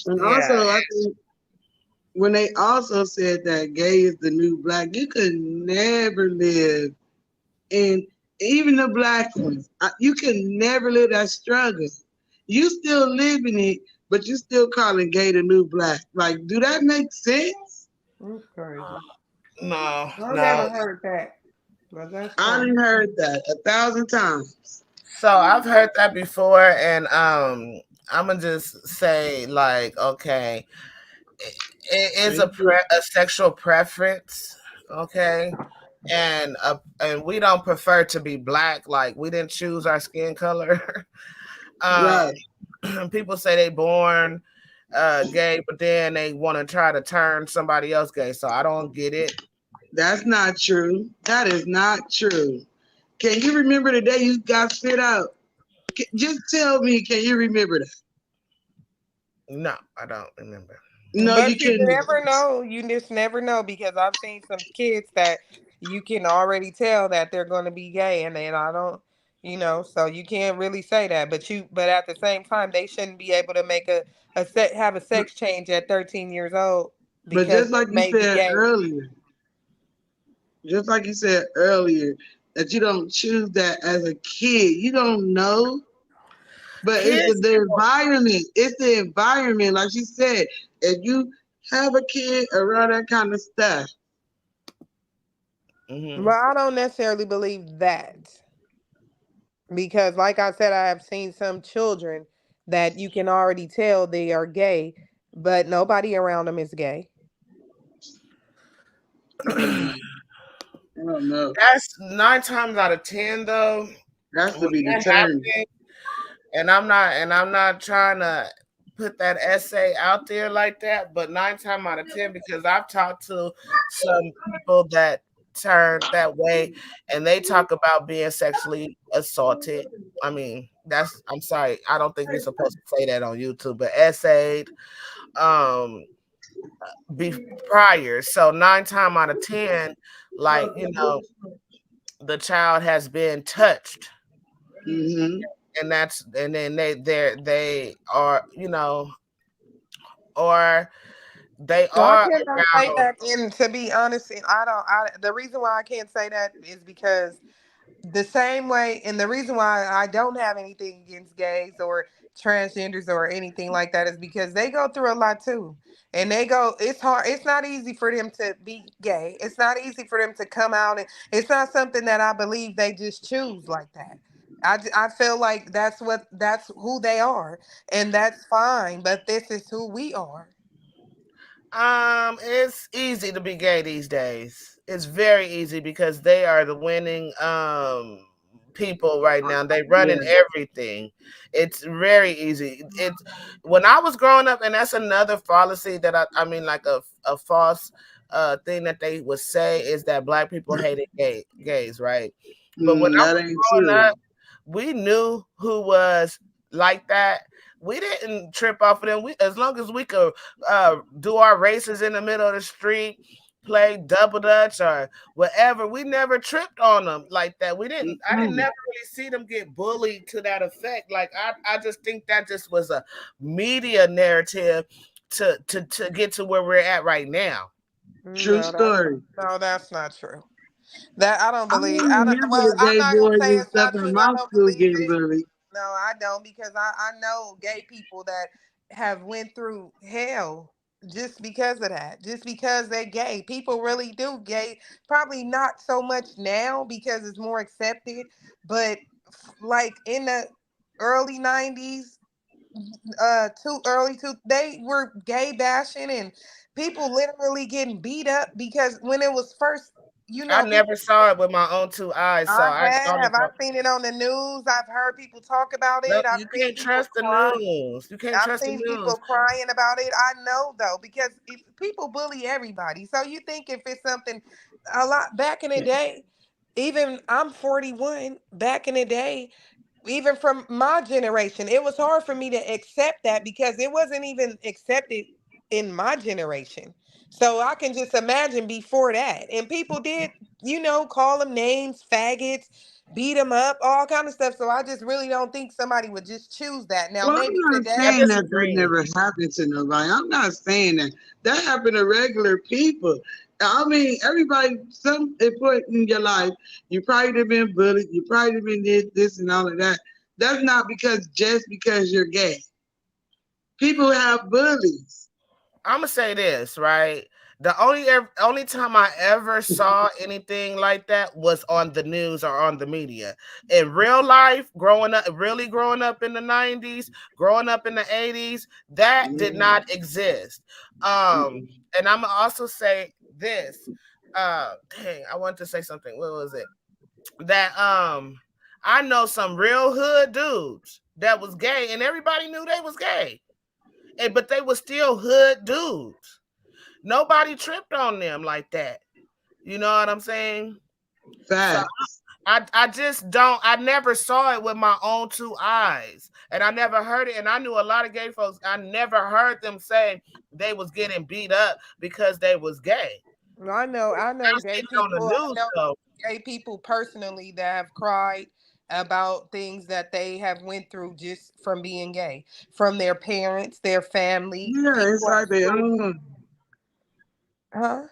And yeah. also I think when they also said that gay is the new black, you could never live in, even the black ones, you can never live that struggle. You still living it, but you still calling gay the new black. Like, do that make sense? That's crazy. No, I no. never heard that, but that's I crazy. didn't heard that 1,000 times. So I've heard that before, and I'm gonna just say like, okay, it is Thank you. a sexual preference, okay, and we don't prefer to be black. Like we didn't choose our skin color. Right. People say they born gay, but then they want to try to turn somebody else gay. So I don't get it. That's not true. That is not true. Can you remember the day you got spit out? Just tell me, can you remember that? No, I don't remember. No, you But you couldn't. never know. You just never know, because I've seen some kids that you can already tell that they're going to be gay, and then I don't, so you can't really say that. But at the same time, they shouldn't be able to make have a sex change at 13 years old But because they may be gay. just like you said earlier, that you don't choose that as a kid. You don't know, but it's Kids, the environment. It's the environment. Like she said, if you have a kid around that kind of stuff, mm-hmm. Well, I don't necessarily believe that, because, like I said, I have seen some children that you can already tell they are gay, but nobody around them is gay. I don't know. That's 9 times out of 10 though. That's to When be that determined. happens, and I'm not trying to put that essay out there like that, but 9 times out of 10, because I've talked to some people that turned that way, and they talk about being sexually assaulted. I mean, I'm sorry, I don't think you're supposed to say that on YouTube, but essayed um be prior. So 9 times out of 10, like, the child has been touched, Hmm. and then they are, or they So I are cannot say around. that. And to be honest, and I don't. The reason why I can't say that is because the same way, and the reason why I don't have anything against gays or transgenders or anything like that is because they go through a lot too. And it's hard. It's not easy for them to be gay. It's not easy for them to come out. And it's not something that I believe they just choose like that. I feel like that's who they are, and that's fine. But this is who we are. It's easy to be gay these days. It's very easy because they are the winning people right now. They running Yeah. everything. It's very easy. It's when I was growing up, and that's another fallacy that I mean like a false thing that they would say is that black people hated gays, right? But when I That was ain't growing true. up, we knew who was like that. We didn't trip off of them. We, as long as we could do our races in the middle of the street, play double dutch or whatever. We never tripped on them like that. We didn't. I didn't Mm-mm. never really see them get bullied to that effect. Like I just think that just was a media narrative to get to where we're at right now. True No, story. that's not true. That I don't I believe. don't I don't, remember well, the I'm gay not gonna boys say and it's stuff not in true. I my don't school believe getting it. bullied. No, I don't because I know gay people that have went through hell just because of that. Just because they're gay. People really do gay. Probably not so much now because it's more accepted, but like in the early 90s, too early to they were gay bashing and people literally getting beat up because when it was first, I people. never saw it with my own two eyes, so I I only have. I've seen it on the news. I've heard people talk about no. it. I've You seen can't people trust the cry. news. You can't I've trust the seen people news. crying about it. I know though, because if people bully everybody. So you think if it's something a lot back in the day, even I'm 41, back in the day, even from my generation, it was hard for me to accept that because it wasn't even accepted in my generation. So I can just imagine before that. And people did, call them names, faggots, beat them up, all kind of stuff. So I just really don't think somebody would just choose that. Now Well, maybe I'm not I today, saying that that disagree. never happened to nobody. I'm not saying that. That happened to regular people. I mean, everybody, some point in your life, you probably have been bullied. You probably have been this and all of that. That's not because just because you're gay. People have bullies. I'm gonna say this, right? The only time I ever saw anything like that was on the news or on the media. In real life, growing up in the 90s, growing up in the 80s, that did Mm-mm. not exist. Um, and I'm gonna also say this. Dang, I wanted to say something. What was it? That I know some real hood dudes that was gay, and everybody knew they was gay, but they were still hood dudes. Nobody tripped on them like that. You know what I'm saying? So Facts. I just don't. I never saw it with my own two eyes, and I never heard it. And I knew a lot of gay folks. I never heard them say they was getting beat up because they was gay. I know I gay seen it on the people. I news know though. gay people personally that have cried about things that they have went through just from being gay, from their parents, their family, Yeah, it's people like at they school. own. Huh?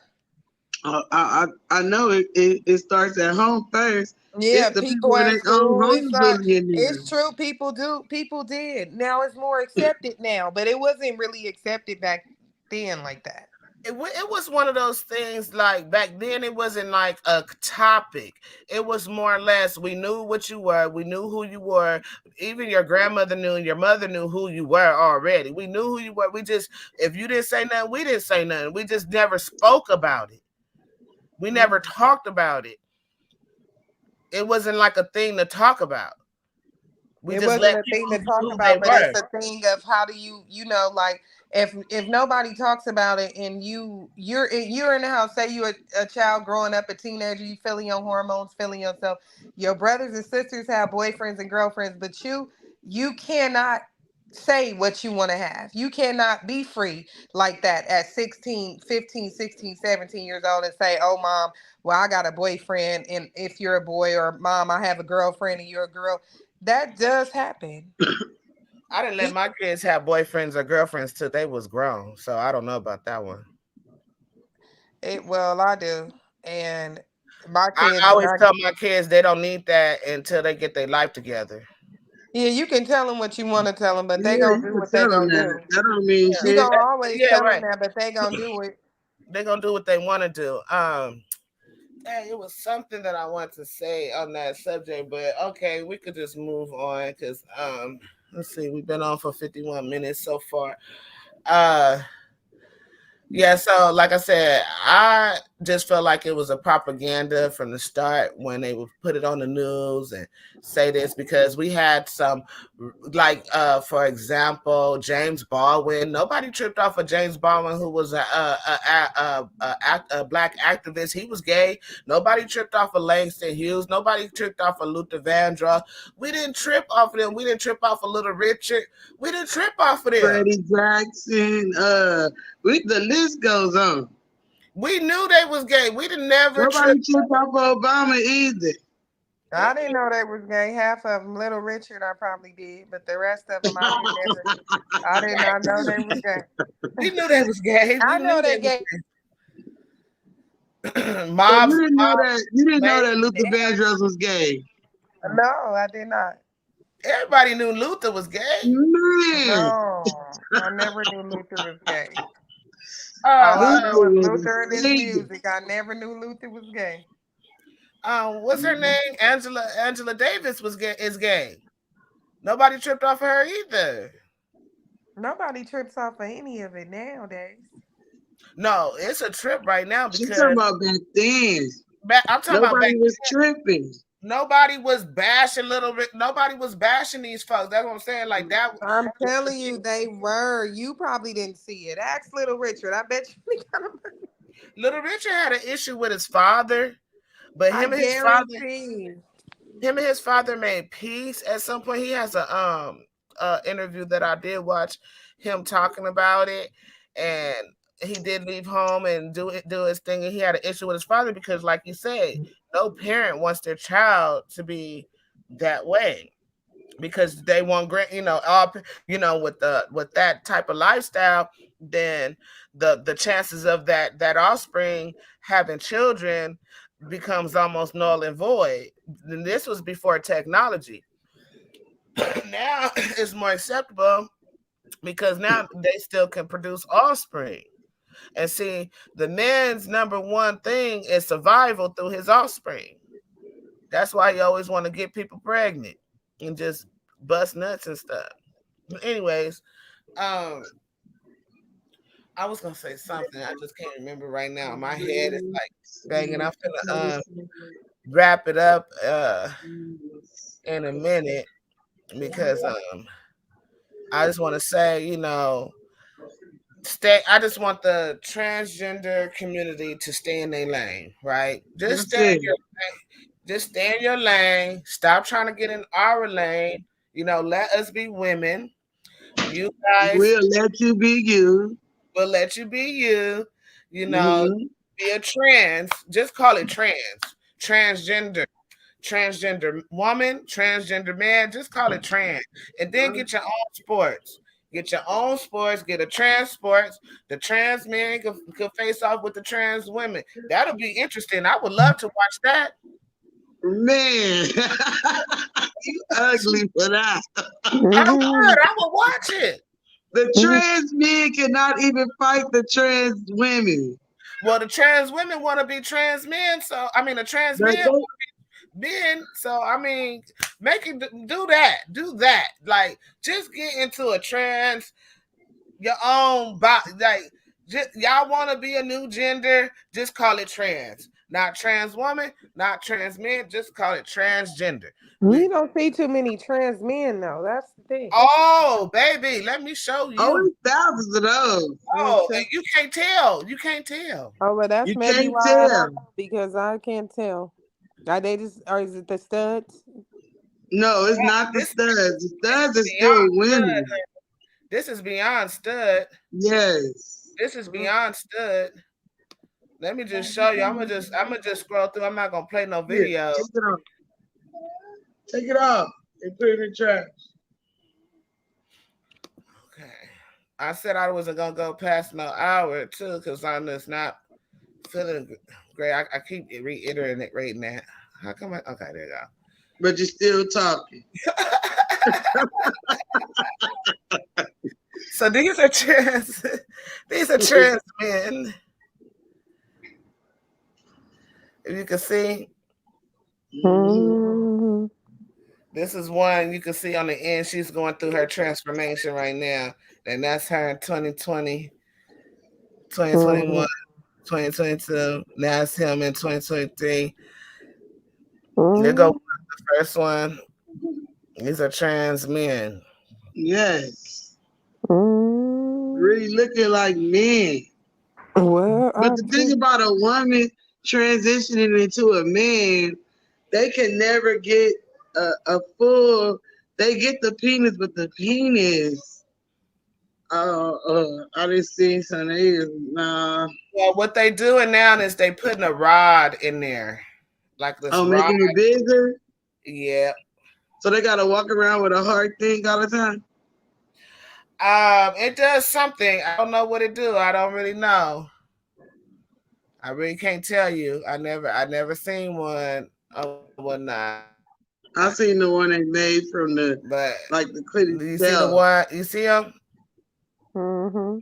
I know it starts at home first. Yeah, It's the people people in at their own school. home bullying It's them. true. People did. Now it's more accepted now, but it wasn't really accepted back then like that. It was one of those things like back then it wasn't like a topic. It was more or less we knew what you were, we knew who you were. Even your grandmother knew and your mother knew who you were already. We knew who you were. We just if you didn't say nothing, we didn't say nothing. We just never spoke about it. We never Mm. talked about it. It wasn't like a thing to talk about. We It just wasn't let a thing people to know talk who they about, but were. it's a thing of how do like if nobody talks about it and you're in the house, say you're a child growing up, a teenager, you feeling your hormones, feeling yourself. Your brothers and sisters have boyfriends and girlfriends, but you cannot say what you want to have. You cannot be free like that at 16, 15, 16, 17 years old and say, "Oh, mom, well, I got a boyfriend," and if you're a boy, or "Mom, I have a girlfriend," and you're a girl. That does happen. I didn't let People, my kids have boyfriends or girlfriends till they was grown. So I don't know about that one. well, I do, and my I kids are always not. tell my kids they don't need that until they get their life together. Yeah, you can tell them what you want to tell them, but they Yeah, gonna you do can what they tell them gonna that. do. That don't mean You shit. gonna always Yeah, tell them right. that, but they gonna do it. They're gonna do what they want to do. Hey, it was something that I want to say on that subject, but okay, we could just move on because let's see, we've been on for 51 minutes so far. Uh Yeah, so like I said, I just felt like it was a propaganda from the start when they would put it on the news and say this because we had some like for example, James Baldwin. Nobody tripped off of James Baldwin who was a black activist. He was gay. Nobody tripped off of Langston Hughes. Nobody tripped off of Luther Vandross. We didn't trip off of them. We didn't trip off of Little Richard. We didn't trip off of them. Freddie Jackson, the list goes on. We knew they was gay. We didn't never Nobody trip. tripped off of Obama either. I didn't know they was gay. Half of them, Little Richard, I probably did, but the rest of them, I did not know they was gay. We knew they was gay. I know they gay. Mobs. So you didn't know that Luther Vandross was gay. No, I did not. Everybody knew Luther was gay. Man. No, I never knew Luther was gay. Oh, All I know is Luther and his music. I never knew Luther was gay. What's her name? Angela Davis is gay. Nobody tripped off of her either. Nobody trips off of any of it nowadays. No, it's a trip right now because she's talking about back then. I'm talking about back nobody was then. Tripping. Nobody was bashing nobody was bashing these folks. That's what I'm saying. Like that. I'm telling you, they were. You probably didn't see it. Ask Little Richard. I bet you. Little Richard had an issue with his father, but him and his father made peace at some point. He has a interview that I did watch him talking about it, and he did leave home and do his thing, and he had an issue with his father because, like you said, no parent wants their child to be that way because they want great, with that type of lifestyle, then the chances of that offspring having children becomes almost null and void. And this was before technology. Now it's more acceptable because now they still can produce offspring. And see, the man's number one thing is survival through his offspring. That's why you always want to get people pregnant and just bust nuts and stuff. But anyways, I was gonna say something. I just can't remember right now. My head is like banging. I'm gonna wrap it up in a minute because I just want to say, I just want the transgender community to stay in their lane, right? Just stay in your lane. Just stay in your lane. Stop trying to get in our lane. Let us be women. You guys, we'll let you be you. We'll let you be you. Be a trans. Just call it trans. Transgender. Transgender woman, transgender man. Just call it trans, and then get your own sports. Get your own sports, get a trans sports. The trans men could face off with the trans women. That'll be interesting. I would love to watch that. Man, you ugly for that. I would watch it. The trans men cannot even fight the trans women. Well, the trans women want to be trans men. So, the trans men want to be men. So, make it do that. Do that. Like, just get into a trans, your own body. Like, y'all want to be a new gender, just call it trans. Not trans woman, not trans men, just call it transgender. We don't see too many trans men, though. That's the thing. Oh, baby, let me show you. Oh, thousands of those. Oh, and you can't tell. You can't tell. Oh, but that's maybe why I don't know, because I can't tell. Or is it the studs? No, it's not the studs. The studs are still women. This is beyond stud. Yes. This is beyond stud. Let me just show you. I'm gonna just scroll through. I'm not gonna play no video. Take it off and put it in trash. Okay. I said I wasn't gonna go past no hour too, because I'm just not feeling great. I keep reiterating that. How come okay, there you go. But you're still talking. So these are trans men. If you you can see? Mm-hmm. This is one you can see on the end. She's going through her transformation right now. And that's her in 2020, 2021, 2022. Now it's him in 2023. There go the first one. These are trans men. Yes. Mm-hmm. Really looking like men. Well, But the thing about a woman transitioning into a man, they can never get a full. They get the penis, but the penis. I didn't see some is nah. Well, what they doing now is they putting a rod in there, like this Oh, rod. making it bigger. Yeah. So they gotta walk around with a hard thing all the time. It does something. I don't know what it do. I don't really know. I really can't tell you. I never seen one or whatnot. I seen the one they made from the But like the do clit you see the itself. one? You see them? Mm-hmm.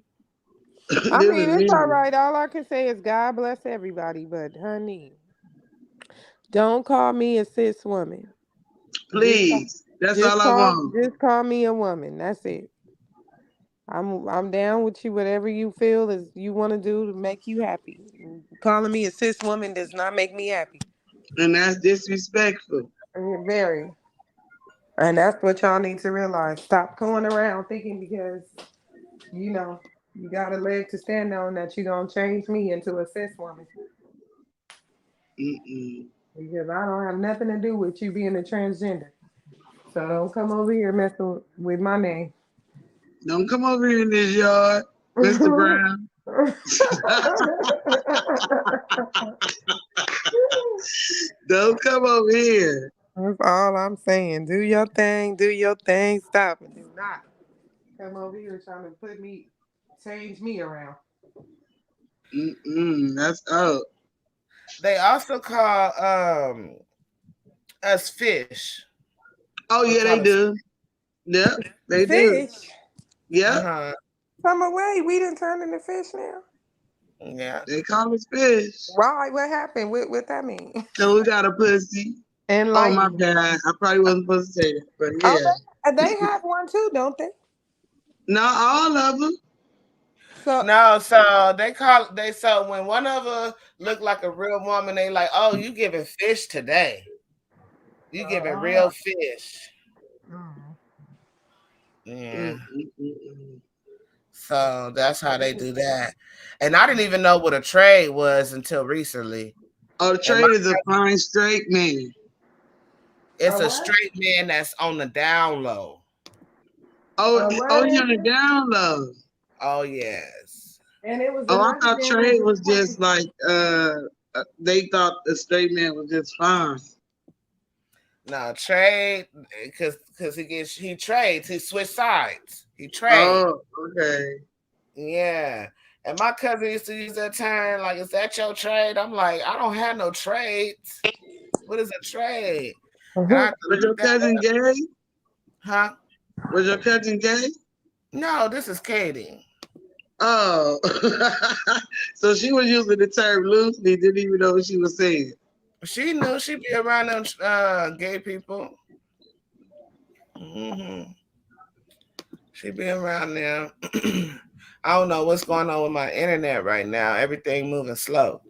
I There was mean, it's all many. right. All I can say is God bless everybody, but honey, don't call me a cis woman. Please, that's all I want. Just call me a woman. That's it. I'm down with you. Whatever you feel is you want to do to make you happy. Calling me a cis woman does not make me happy. And that's disrespectful. Very. And that's what y'all need to realize. Stop going around thinking because you got a leg to stand on that you're gonna change me into a cis woman. Mm-mm. Because I don't have nothing to do with you being a transgender. So don't come over here messing with my name. Don't come over here in this yard, Mr. Brown. Don't come over here. That's all I'm saying. Do your thing. Do your thing. Stop it. Do not come over here trying to change me around. That's out. They also call us fish. Oh They yeah, they call us. do. Yep, they do. Fish. Yep, Uh-huh. Come away. We didn't turn into fish now. Yeah. they call us fish. Why? What happened? What that mean? So we got a pussy. Oh my Enlighten me. bad. I probably wasn't supposed to say that, but Oh, yeah. they have one too, don't they? Not all of them. So No, so so when one of them look like a real woman, they like, oh, you giving fish today. You giving real fish. Yeah. Mm-mm. So that's how they do that. And I didn't even know what a trade was until recently. Oh, the And trade is a fine straight man. it's a a what? straight man that's on the down low. Oh, What he is on the it? down low. Oh yes. And it was Oh, I another thought gentleman trade who was was just like they thought the straight man was just fine. No, trade because he trades, he switch sides. He trade. Oh, okay. Yeah. And my cousin used to use that term, like, is that your trade? I'm like, I don't have no trades. What is a trade? And I have to Was look your that cousin up. gay? Huh? Was your cousin gay? No, this is Katie. Oh, so she was using the term loosely, didn't even know what she was saying. She knew she'd be around them gay people. Mm-hmm. She be around them. I don't know what's going on with my internet right now. Everything moving slow.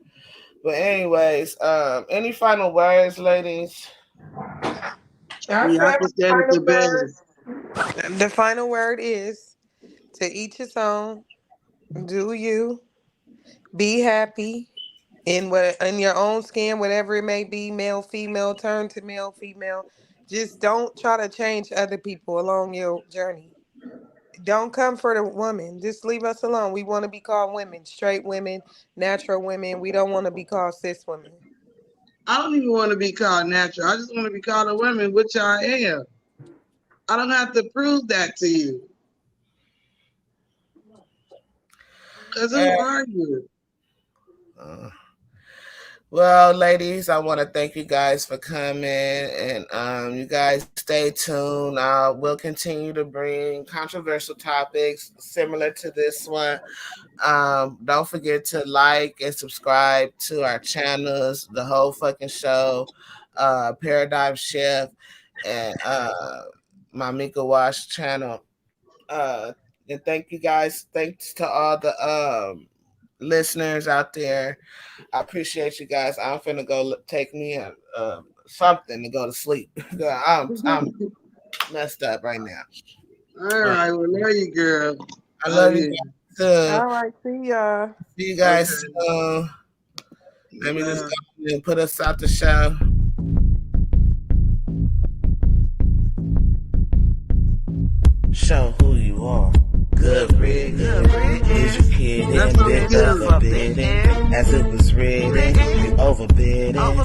But anyways, any final words, ladies? I Yeah, I said can my stand it final the word. best. The final word is to each his own. Do you be happy in your own skin, whatever it may be, male, female, turn to male, female. Just don't try to change other people along your journey. Don't come for the woman. Just leave us alone. We want to be called women, straight women, natural women. We don't want to be called cis women. I don't even want to be called natural. I just want to be called a woman, which I am. I don't have to prove that to you. Because Uh, who are you? uh, Well, ladies, I want to thank you guys for coming, and you guys stay tuned. We'll continue to bring controversial topics similar to this one. Don't forget to like and subscribe to our channels, the whole fucking show, Paradigm Shift, and my Mika Wash channel. And thank you guys. Thanks to all the listeners out there. I appreciate you guys. I'm finna go take me something to go to sleep. I'm messed up right now. All right, well, love you, girl. I love you guys too. All right, see ya. See you guys soon. Let me just go and put us out the show. Show who you are. Good rigging. Is your kid and then overbidding? As it was written, you overbidding.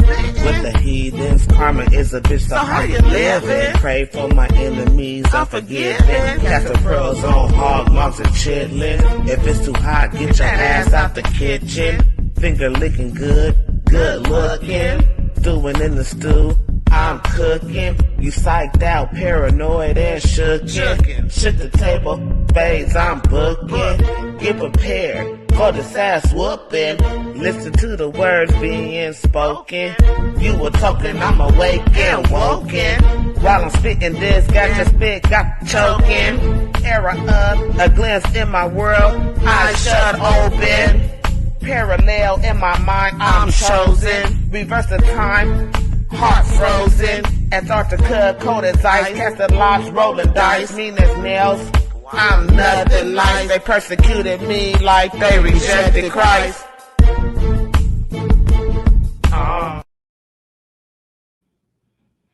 With the heathens, karma is a bitch, so how you living? Pray for my enemies, unforgiving. Cast the pearls on hog moms and chitlin'. If it's too hot, get your ass out the kitchen. Finger licking good, good looking. Stewing in the stew, I'm cooking. You psyched out, paranoid and shookin'. Shook the table, spades I'm booking. Get prepared for this ass whooping. Listen to the words being spoken. You were talking, I'm awake and woken. While I'm spitting this, got your spit, got choking. Era up, a glance in my world, eyes shut open. Parallel in my mind, I'm chosen. Reverse the time, heart frozen. Antarctica, cold as ice. Casting lots, rolling dice. Mean as nails, I'm nothing nice. They persecuted me like they rejected Christ.